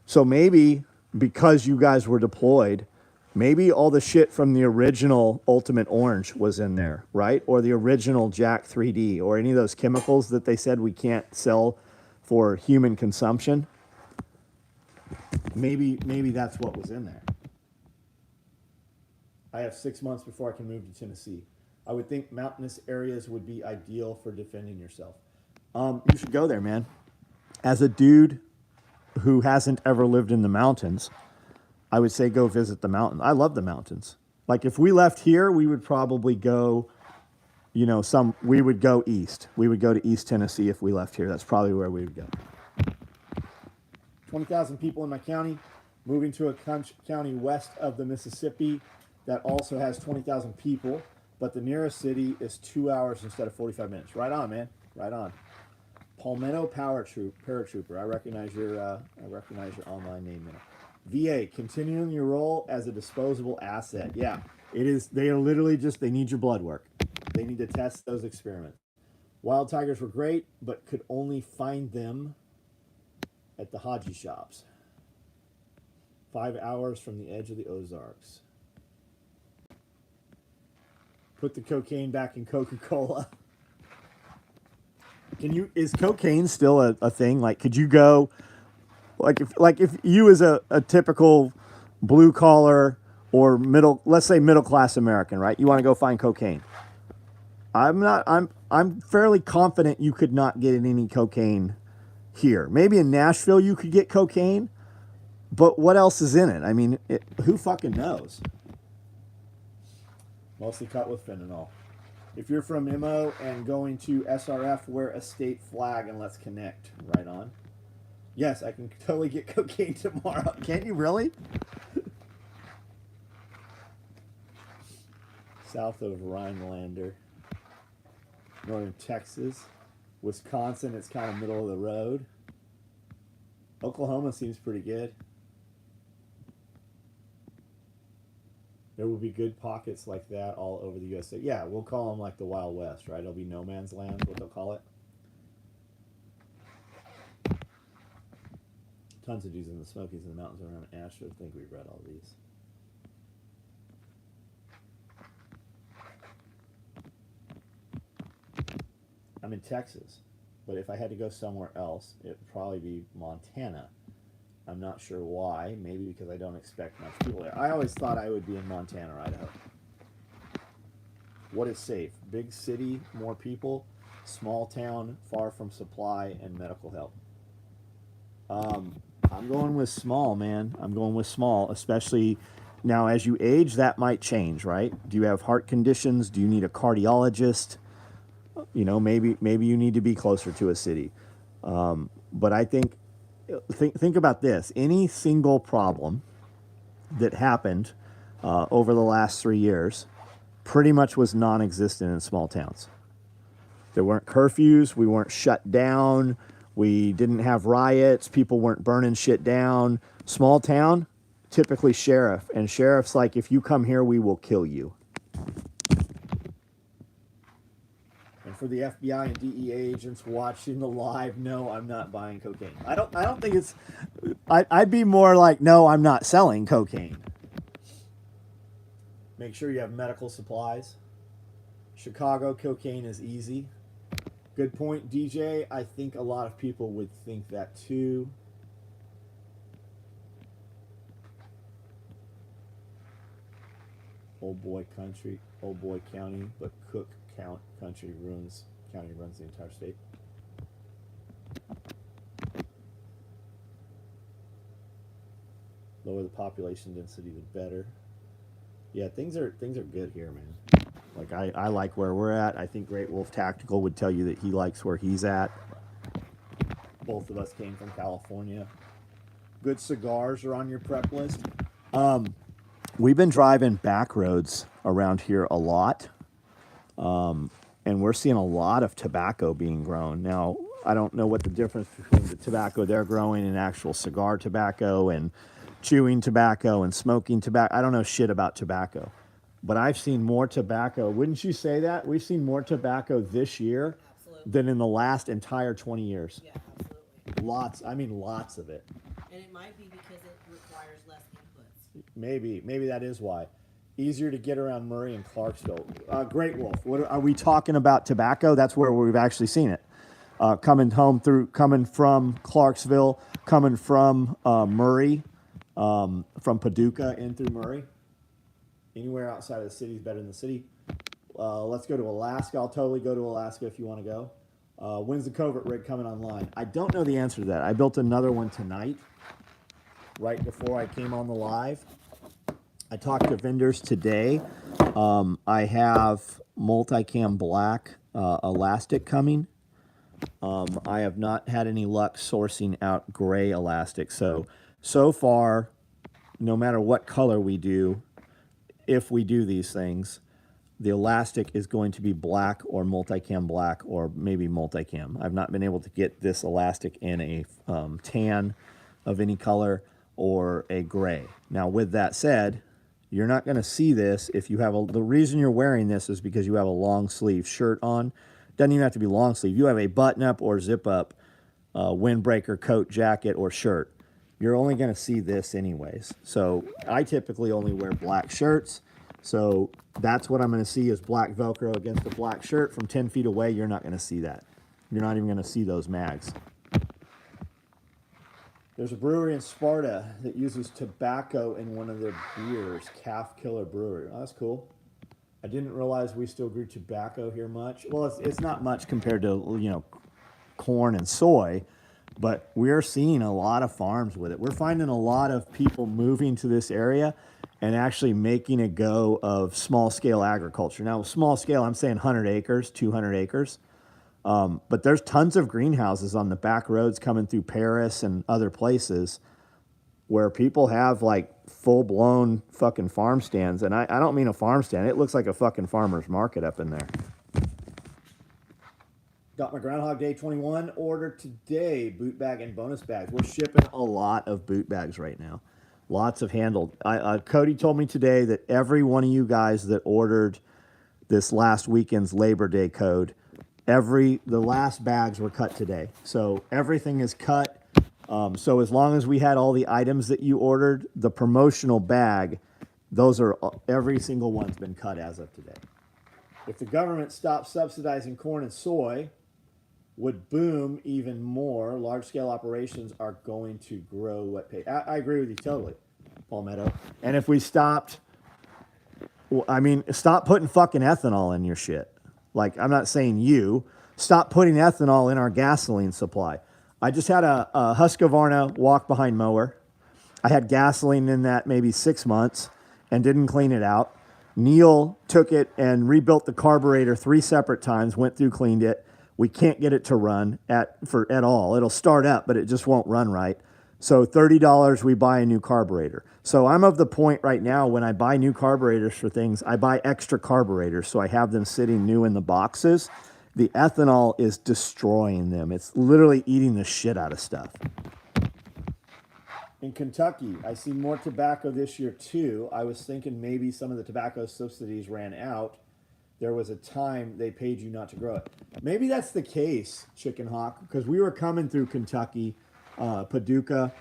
So maybe because you guys were deployed, maybe all the shit from the original Ultimate Orange was in there, right? Or the original Jack 3D, or any of those chemicals that they said we can't sell for human consumption. Maybe that's what was in there. I have 6 months before I can move to Tennessee. I would think mountainous areas would be ideal for defending yourself. You should go there, man. As a dude who hasn't ever lived in the mountains, I would say go visit the mountains. I love the mountains. Like if we left here, we would probably go, we would go east. We would go to East Tennessee if we left here. That's probably where we would go. 20,000 people in my county, moving to a county west of the Mississippi that also has 20,000 people, but the nearest city is 2 hours instead of 45 minutes. Right on, man. Right on. Palmetto Paratrooper. I recognize your online name now. VA, continuing your role as a disposable asset. Yeah, it is. They are literally they need your blood work. They need to test those experiments. Wild tigers were great, but could only find them at the Haji shops. 5 hours from the edge of the Ozarks. Put the cocaine back in Coca-Cola. Is cocaine still a thing? Like, could you go, if you as a typical blue collar or let's say middle class American, right? You want to go find cocaine. I'm fairly confident you could not get any cocaine here. Maybe in Nashville you could get cocaine, but what else is in it? I mean, who fucking knows? Mostly cut with fentanyl. If you're from MO and going to SRF, wear a state flag and let's connect. Right on. Yes, I can totally get cocaine tomorrow. Can't you really? South of Rhinelander. Northern Texas. Wisconsin, it's kind of middle of the road. Oklahoma seems pretty good. There will be good pockets like that all over the USA. Yeah, we'll call them like the Wild West, right? It'll be no man's land, what they'll call it. Tons of dudes in the Smokies and the mountains around Asheville. I think we've read all these. I'm in Texas, but if I had to go somewhere else, it would probably be Montana. I'm not sure why. Maybe because I don't expect much people there. I always thought I would be in Montana or Idaho. What is safe? Big city, more people. Small town, far from supply and medical help. I'm going with small, man. I'm going with small, especially now as you age, that might change, right? Do you have heart conditions? Do you need a cardiologist? Maybe you need to be closer to a city. But I think about this: any single problem that happened over the last 3 years pretty much was non-existent in small towns. There weren't curfews. We weren't shut down. We didn't have riots. People weren't burning shit down. Small town, typically sheriff. And sheriff's like, if you come here, we will kill you. And for the FBI and DEA agents watching the live, no, I'm not buying cocaine. I don't think it's... I'd be more like, no, I'm not selling cocaine. Make sure you have medical supplies. Chicago, cocaine is easy. Good point, DJ. I think a lot of people would think that too. Old boy country, old boy county, but Cook County runs the entire state. Lower the population density, the better. Yeah, things are good here, man. Like I like where we're at. I think Great Wolf Tactical would tell you that he likes where he's at. Both of us came from California. Good cigars are on your prep list. We've been driving back roads around here a lot. And we're seeing a lot of tobacco being grown. Now, I don't know what the difference between the tobacco they're growing and actual cigar tobacco and chewing tobacco and smoking tobacco. I don't know shit about tobacco. But I've seen more tobacco. Wouldn't you say that? We've seen more tobacco this year than in the last entire 20 years. Yeah, absolutely. Lots of it. And it might be because it requires less inputs. Maybe that is why. Easier to get around Murray and Clarksville. Great Wolf. What are we talking about? Tobacco? That's where we've actually seen it. Coming from Clarksville, coming from Murray, from Paducah in through Murray. Anywhere outside of the city is better than the city. Let's go to Alaska. I'll totally go to Alaska if you want to go. When's the Covert rig coming online? I don't know the answer to that. I built another one tonight, right before I came on the live. I talked to vendors today. I have Multicam black elastic coming. I have not had any luck sourcing out gray elastic. So far, no matter what color we do, if we do these things, the elastic is going to be black or Multicam black or maybe Multicam. I've not been able to get this elastic in a tan of any color or a gray. Now, with that said, you're not going to see this if you have the reason you're wearing this is because you have a long sleeve shirt on. Doesn't even have to be long sleeve. You have a button up or zip up windbreaker, coat, jacket, or shirt. You're only going to see this anyways. So I typically only wear black shirts. So that's what I'm going to see is black Velcro against a black shirt. From 10 feet away, you're not going to see that. You're not even going to see those mags. There's a brewery in Sparta that uses tobacco in one of their beers, Calf Killer Brewery. Oh, that's cool. I didn't realize we still grew tobacco here much. Well, it's not much compared to, corn and soy. But we're seeing a lot of farms with it. We're finding a lot of people moving to this area and actually making a go of small-scale agriculture. Now, small scale, I'm saying 100 acres, 200 acres. But there's tons of greenhouses on the back roads coming through Paris and other places where people have, like, full-blown fucking farm stands. And I don't mean a farm stand. It looks like a fucking farmer's market up in there. Got my Groundhog Day 21 order today, boot bag and bonus bags. We're shipping a lot of boot bags right now. Lots of handled. Cody told me today that every one of you guys that ordered this last weekend's Labor Day code, the last bags were cut today. So everything is cut. So as long as we had all the items that you ordered, the promotional bag, every single one's been cut as of today. If the government stops subsidizing corn and soy, would boom even more. Large-scale operations are going to grow what pay. I agree with you totally, Palmetto. And if we stopped, stop putting fucking ethanol in your shit. Like, I'm not saying you. Stop putting ethanol in our gasoline supply. I just had a Husqvarna walk-behind mower. I had gasoline in that maybe 6 months and didn't clean it out. Neil took it and rebuilt the carburetor 3 separate times, went through, cleaned it. We can't get it to run at all. It'll start up, but it just won't run right. So $30, we buy a new carburetor. So I'm of the point right now when I buy new carburetors for things, I buy extra carburetors so I have them sitting new in the boxes. The ethanol is destroying them. It's literally eating the shit out of stuff. In Kentucky, I see more tobacco this year too. I was thinking maybe some of the tobacco subsidies ran out. There was a time they paid you not to grow it. Maybe that's the case, Chicken Hawk, because we were coming through Kentucky, Paducah,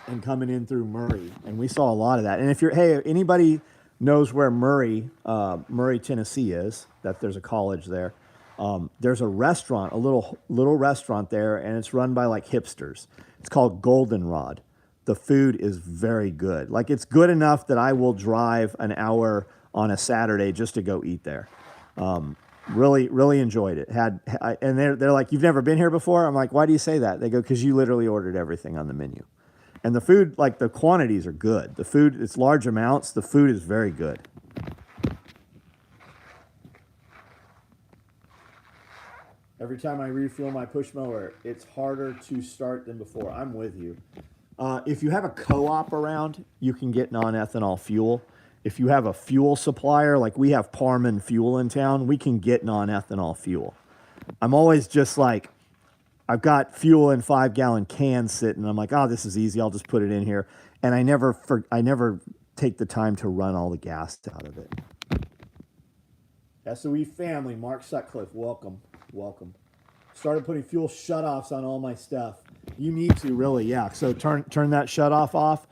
and coming in through Murray, and we saw a lot of that. And if you're, hey, anybody knows where Murray, Tennessee is, that there's a college there. There's a restaurant, a little restaurant there, and it's run by like hipsters. It's called Goldenrod. The food is very good. Like, it's good enough that I will drive an hour on a Saturday just to go eat there. Really enjoyed it. And they're like, you've never been here before? I'm like, why do you say that? They go, because you literally ordered everything on the menu. And the food, like, the quantities are good. The food, it's large amounts. The food is very good. Every time I refuel my push mower, it's harder to start than before. I'm with you. If you have a co-op around, you can get non-ethanol fuel. If you have a fuel supplier, like we have Parman Fuel in town, we can get non-ethanol fuel. I'm always just like, I've got fuel in 5-gallon cans sitting. I'm like, oh, this is easy. I'll just put it in here. And I never take the time to run all the gas out of it. SOE family, Mark Sutcliffe, welcome. Started putting fuel shutoffs on all my stuff. You need to, really, yeah. So turn that shutoff off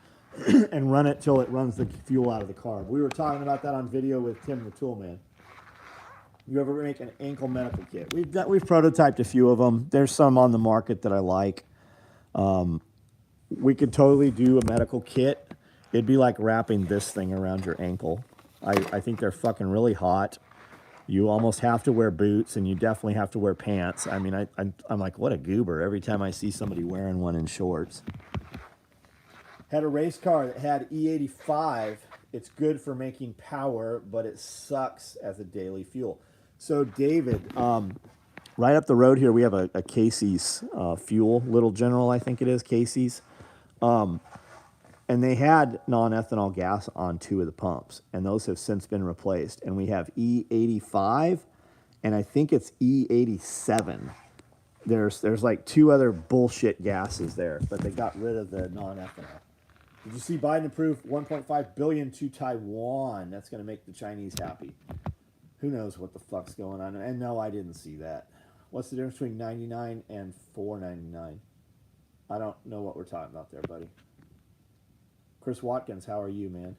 and run it till it runs the fuel out of the carb. We were talking about that on video with Tim the Toolman. You ever make an ankle medical kit? We've prototyped a few of them. There's some on the market that I like. We could totally do a medical kit. It'd be like wrapping this thing around your ankle. I think they're fucking really hot. You almost have to wear boots, and you definitely have to wear pants. I mean, I'm like, what a goober every time I see somebody wearing one in shorts. Had a race car that had E85. It's good for making power, but it sucks as a daily fuel. So, David, right up the road here, we have a Casey's fuel, Little General, I think it is, Casey's. And they had non-ethanol gas on 2 of the pumps, and those have since been replaced. And we have E85, and I think it's E87. There's like 2 other bullshit gases there, but they got rid of the non-ethanol. Did you see Biden approved $1.5 billion to Taiwan? That's going to make the Chinese happy. Who knows what the fuck's going on? And no, I didn't see that. What's the difference between 99 and 4.99? I don't know what we're talking about there, buddy. Chris Watkins, how are you, man?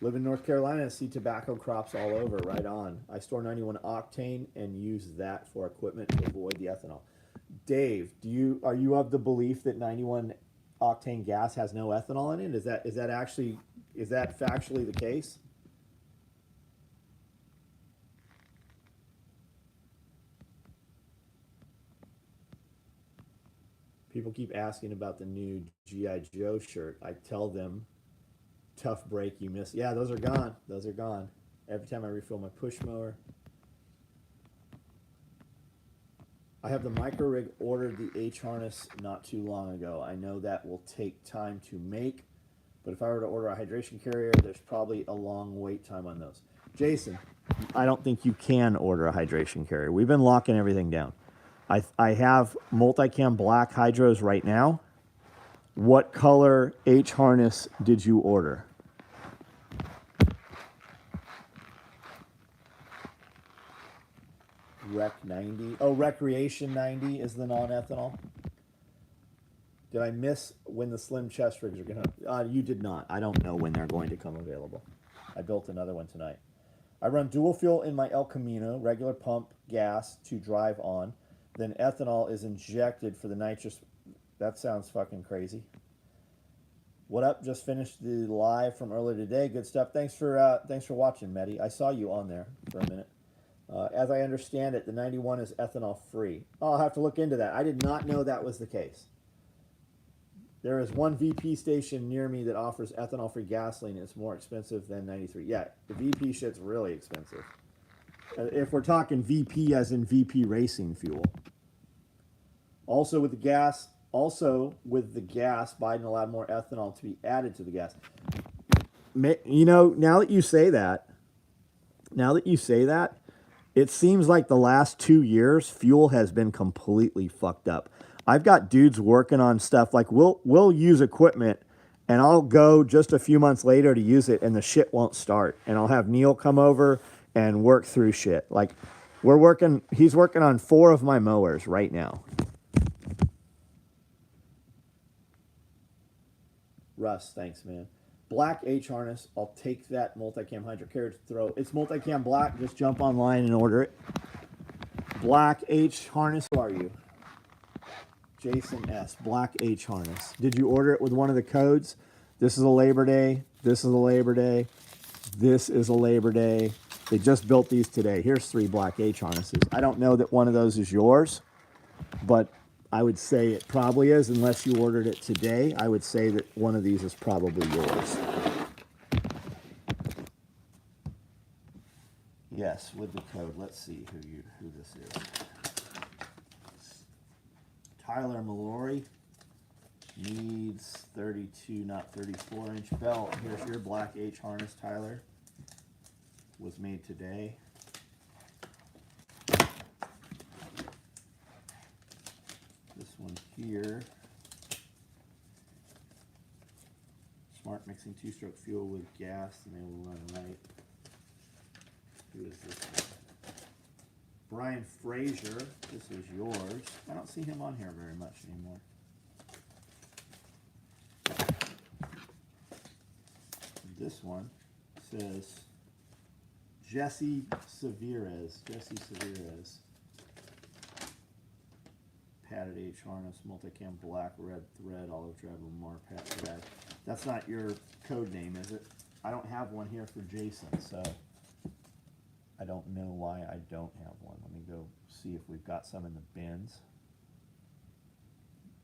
Live in North Carolina, see tobacco crops all over, right on. I store 91 octane and use that for equipment to avoid the ethanol. Dave, are you of the belief that 91 octane gas has no ethanol in it? Is that factually the case? People keep asking about the new G.I. Joe shirt. I tell them, tough break, you missed. Yeah, those are gone. Those are gone. Every time I refill my push mower. I have the micro rig ordered the H harness not too long ago. I know that will take time to make, but if I were to order a hydration carrier, there's probably a long wait time on those. Jason, I don't think you can order a hydration carrier. We've been locking everything down. I have Multicam black hydros right now. What color H harness did you order? Rec 90. Oh, Recreation 90 is the non-ethanol. Did I miss when the slim chest rigs are going to... you did not. I don't know when they're going to come available. I built another one tonight. I run dual fuel in my El Camino, regular pump gas to drive on. Then ethanol is injected for the nitrous. That sounds fucking crazy. What up? Just finished the live from earlier today. Good stuff. Thanks for watching, Mehdi. I saw you on there for a minute. As I understand it, the 91 is ethanol free. Oh, I'll have to look into that. I did not know that was the case. There is one VP station near me that offers ethanol-free gasoline. It's more expensive than 93. Yeah, the VP shit's really expensive. If we're talking VP as in VP racing fuel. Also with the gas, Biden allowed more ethanol to be added to the gas. You know, now that you say that, it seems like the last 2 years, fuel has been completely fucked up. I've got dudes working on stuff like we'll use equipment and I'll go just a few months later to use it and the shit won't start. And I'll have Neil come over and work through shit. Like he's working on 4 of my mowers right now. Russ, thanks, man. Black H harness. I'll take that multicam hydro carrier to throw. It's multicam black. Just jump online and order it. Black H harness. Who are you? Jason S. Black H harness. Did you order it with one of the codes? This is a Labor Day. This is a Labor Day. This is a Labor Day. They just built these today. Here's 3 Black H harnesses. I don't know that one of those is yours, but I would say it probably is, unless you ordered it today. I would say that one of these is probably yours. Yes, with the code. Let's see who this is. Tyler Mallory needs 32, not 34-inch belt. Here's your Black H harness, Tyler. Was made today. This one here. Smart mixing 2-stroke fuel with gas and they will run right. Who is this one? Brian Frazier. This is yours. I don't see him on here very much anymore. This one says Jesse Severez. Padded H harness, multicam black, red thread, olive drab, Lamar Pat thread. That's not your code name, is it? I don't have one here for Jason, so I don't know why I don't have one. Let me go see if we've got some in the bins.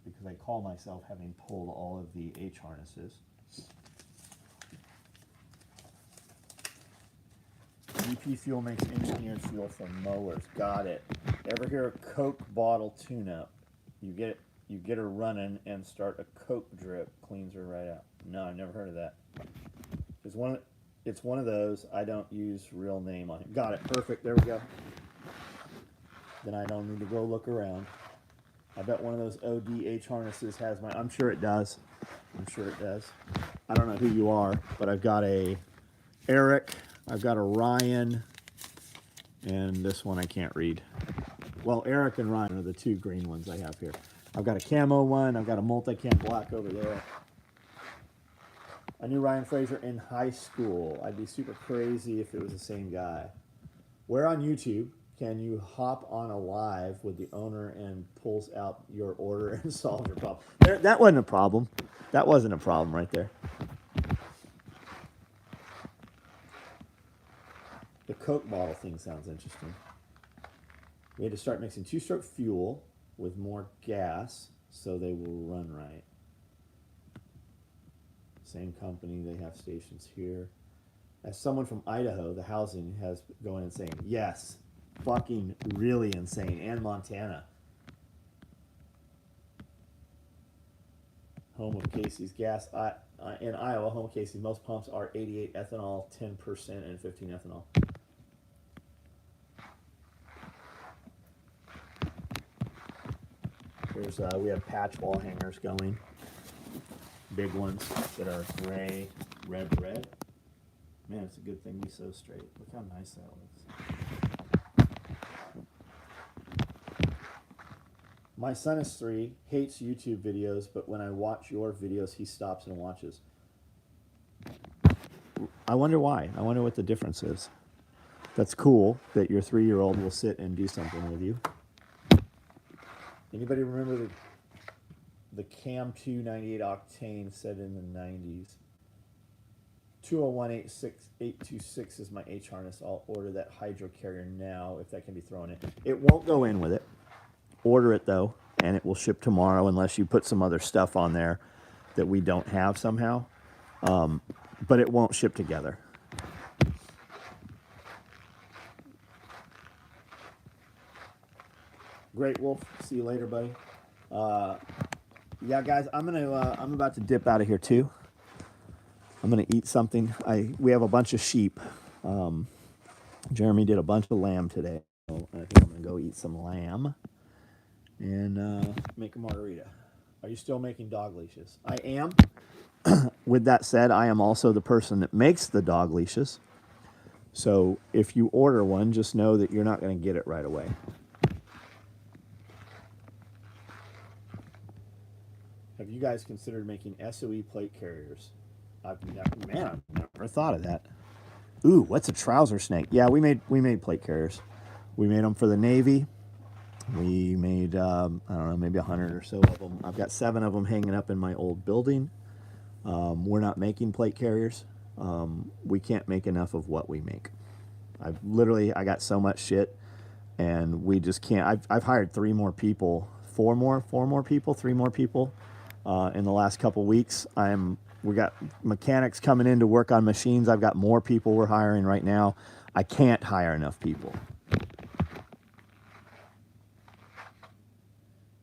Because I call myself having pulled all of the H harnesses. VP fuel makes engineered fuel for mowers. Got it. Ever hear a Coke bottle tune-up? You get her running and start a Coke drip, cleans her right out. No, I've never heard of that. It's one of those. I don't use real name on it. Got it. Perfect. There we go. Then I don't need to go look around. I bet one of those ODH harnesses has my. I'm sure it does. I don't know who you are, but I've got a Eric. I've got a Ryan, and this one I can't read. Well, Eric and Ryan are the 2 green ones I have here. I've got a camo one. I've got a multicam black over there. I knew Ryan Fraser in high school. I'd be super crazy if it was the same guy. Where on YouTube can you hop on a live with the owner and pulls out your order and solves your problem? That wasn't a problem. That wasn't a problem right there. The Coke bottle thing sounds interesting. We had to start mixing 2-stroke fuel with more gas so they will run right. Same company, they have stations here. As someone from Idaho, the housing has going insane. Yes, fucking really insane. And Montana. Home of Casey's gas. In Iowa, home of Casey's, most pumps are 88 ethanol, 10% and 15 ethanol. Here's, we have patch wall hangers going. Big ones that are gray, red. Man, it's a good thing he's so straight. Look how nice that looks. My son is 3, hates YouTube videos, but when I watch your videos, he stops and watches. I wonder why. I wonder what the difference is. That's cool that your 3-year-old will sit and do something with you. Anybody remember the Cam 2 98 octane said in the 90s? 201-826 is my H harness. I'll order that hydro carrier now if that can be thrown in. It won't go in with it. Order it though, and it will ship tomorrow unless you put some other stuff on there. that we don't have somehow, but it won't ship together. Great Wolf, see you later, buddy. Yeah, guys, I'm about to dip out of here too. I'm gonna eat something. We have a bunch of sheep. Jeremy did a bunch of lamb today. So I think I'm gonna go eat some lamb and make a margarita. Are you still making dog leashes? I am. With that said, I am also the person that makes the dog leashes. So if you order one, just know that you're not going to get it right away. Have you guys considered making Soe plate carriers? I've never thought of that. Ooh, what's a trouser snake? Yeah, we made plate carriers. We made them for the Navy. We made I don't know, maybe 100 or so of them. I've got 7 of them hanging up in my old building. We're not making plate carriers. We can't make enough of what we make. I got so much shit, and we just can't. I've hired 3 more people, 3 more people in the last couple weeks. We got mechanics coming in to work on machines. I've got more people we're hiring right now. I can't hire enough people.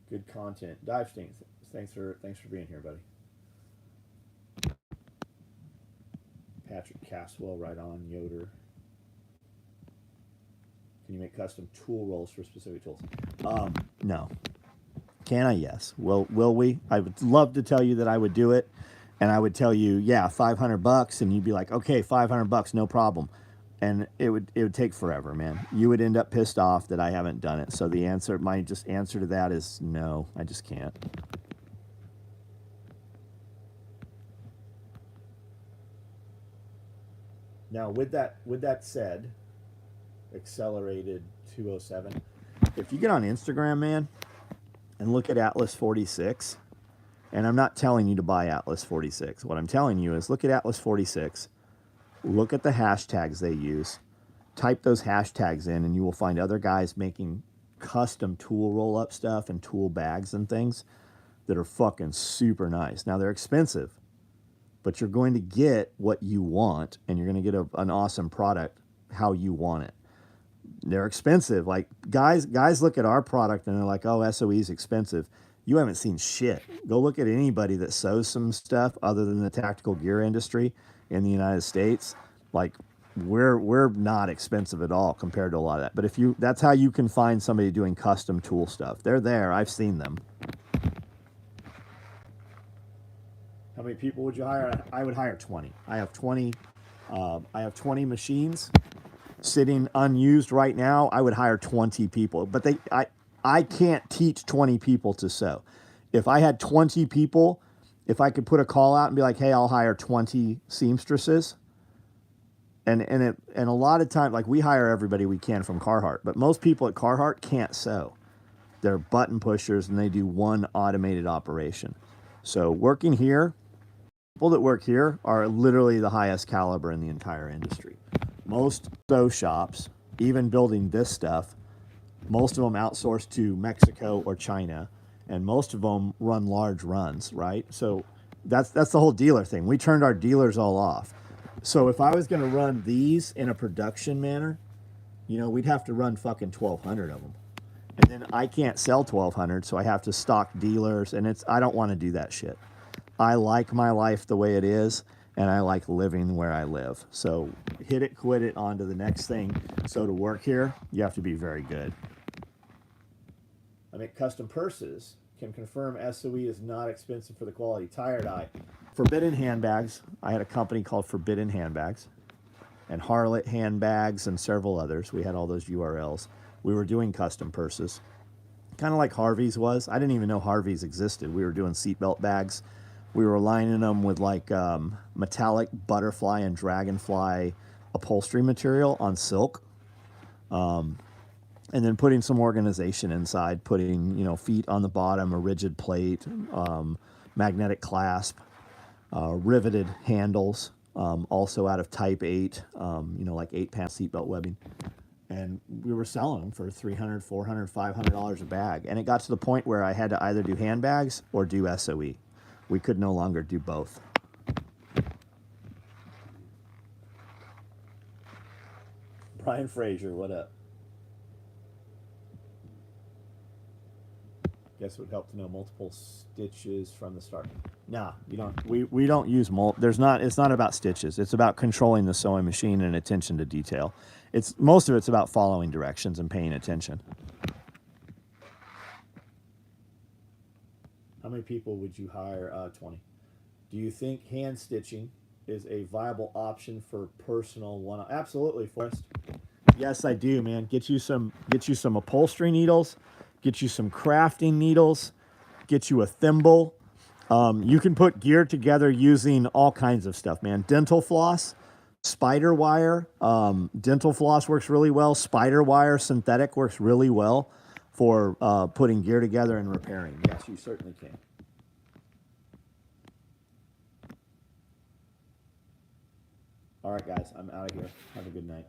Good content. Dive Stinks. Thanks for being here, buddy. Patrick Caswell, right on. Yoder. Can you make custom tool rolls for specific tools? No. Can I? Yes. Will we? I would love to tell you that I would do it, and I would tell you, yeah, $500, and you'd be like, okay, $500, no problem. And it would take forever, man. You would end up pissed off that I haven't done it. So my answer to that is no. I just can't. Now, with that said, accelerated 207. If you get on Instagram, man, and look at Atlas 46, and I'm not telling you to buy Atlas 46. What I'm telling you is look at Atlas 46, look at the hashtags they use, type those hashtags in, and you will find other guys making custom tool roll-up stuff and tool bags and things that are fucking super nice. Now, they're expensive, but you're going to get what you want, and you're going to get an awesome product how you want it. They're expensive. Like guys look at our product and they're like, oh, SOE is expensive. You haven't seen shit. Go look at anybody that sews some stuff other than the tactical gear industry in the United States. Like we're not expensive at all compared to a lot of that. But that's how you can find somebody doing custom tool stuff. They're there. I've seen them. How many people would you hire? I would hire 20. I have 20 machines sitting unused right now. I would hire 20 people, but I can't teach 20 people to sew. If I had 20 people, if I could put a call out and be like, hey, I'll hire 20 seamstresses. And a lot of times, like we hire everybody we can from Carhartt, but most people at Carhartt can't sew. They're button pushers and they do one automated operation. So working here, people that work here are literally the highest caliber in the entire industry. Most sew shops, even building this stuff, most of them outsource to Mexico or China, and most of them run large runs, right? So that's the whole dealer thing. We turned our dealers all off. So if I was going to run these in a production manner, we'd have to run fucking 1,200 of them. And then I can't sell 1,200, so I have to stock dealers, and I don't want to do that shit. I like my life the way it is, and I like living where I live. So hit it, quit it, on to the next thing. So to work here, you have to be very good. I make custom purses. Can confirm SOE is not expensive for the quality. Tired Eye. Forbidden handbags. I had a company called Forbidden Handbags. And Harlot Handbags and several others. We had all those URLs. We were doing custom purses. Kind of like Harvey's was. I didn't even know Harvey's existed. We were doing seatbelt bags. We were lining them with like metallic butterfly and dragonfly upholstery material on silk. And then putting some organization inside, putting, feet on the bottom, a rigid plate, magnetic clasp, riveted handles, also out of type 8, like 8-pound seatbelt webbing. And we were selling them for $300, $400, $500 a bag. And it got to the point where I had to either do handbags or do SOE. we could no longer do both. Brian Frazier, what up? Guess it would help to know multiple stitches from the start. Nah, you don't. We don't use There's not. It's not about stitches. It's about controlling the sewing machine and attention to detail. Most of it's about following directions and paying attention. How many people would you hire? 20. Do you think hand stitching is a viable option for personal one? Absolutely, Forrest. Yes, I do, man. Get you some upholstery needles. Get you some crafting needles. Get you a thimble. You can put gear together using all kinds of stuff, man. Dental floss, spider wire. Dental floss works really well. Spider wire, synthetic, works really well for putting gear together and repairing. Yes, you certainly can. All right, guys, I'm out of here. Have a good night.